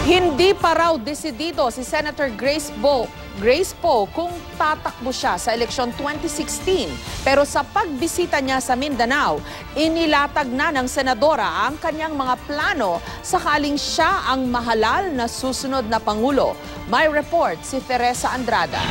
Hindi pa raw desidido si Senator Grace Poe kung tatakbo siya sa eleksyon 2016. Pero sa pagbisita niya sa Mindanao, inilatag na ng senadora ang kanyang mga plano sakaling siya ang mahalal na susunod na Pangulo. May report si Teresa Andrada.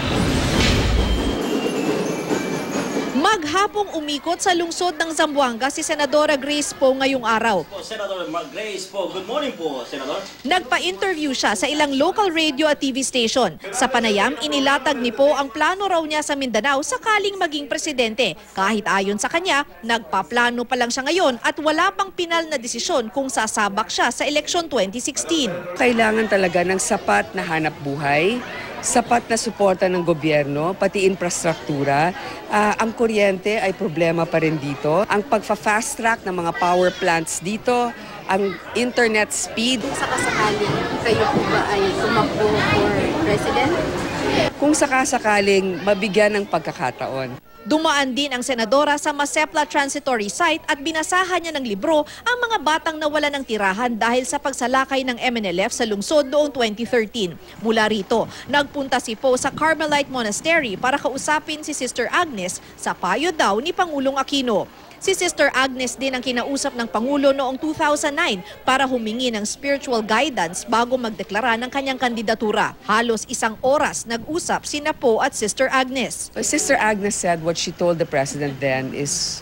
Maghapong umikot sa lungsod ng Zamboanga si Senadora Grace Poe ngayong araw. Senator Grace Poe, good morning po, Senador. Nagpa-interview siya sa ilang local radio at TV station. Sa panayam, inilatag ni Poe ang plano raw niya sa Mindanao sakaling maging presidente. Kahit ayon sa kanya, nagpaplano pa lang siya ngayon at wala pang pinal na desisyon kung sasabak siya sa eleksyon 2016. Kailangan talaga ng sapat na hanap buhay, sapat na suporta ng gobyerno, pati infrastruktura. Ang kuryente ay problema pa rin dito. Ang pagfa-fast track ng mga power plants dito, ang internet speed. Kung sakasakaling kayo po ba ay tumakbo for president? Kung sakasakaling mabigyan ng pagkakataon. Dumaan din ang senadora sa Masepla Transitory Site at binasahan niya ng libro ang mga batang nawala ng tirahan dahil sa pagsalakay ng MNLF sa lungsod noong 2013. Mula rito, nagpunta si Poe sa Carmelite Monastery para kausapin si Sister Agnes sa payo daw ni Pangulong Aquino. Si Sister Agnes din ang kinausap ng Pangulo noong 2009 para humingi ng spiritual guidance bago magdeklara ng kanyang kandidatura. Halos 1 oras nag-usap sina Poe at Sister Agnes. Sister Agnes said what she told the president then is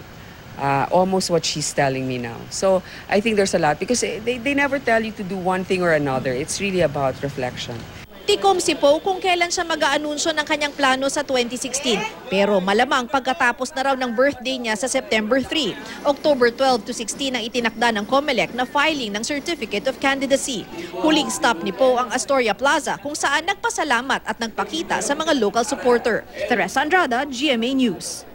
almost what she's telling me now. So I think there's a lot because they never tell you to do one thing or another. It's really about reflection. Tikom si Poe kung kailan siya mag-aanunsyo ng kanyang plano sa 2016. Pero malamang pagkatapos na raw ng birthday niya sa September 3. October 12 to 16 ang itinakda ng COMELEC na filing ng Certificate of Candidacy. Huling stop ni Poe ang Astoria Plaza kung saan nagpasalamat at nagpakita sa mga local supporter. Teresa Andrada, GMA News.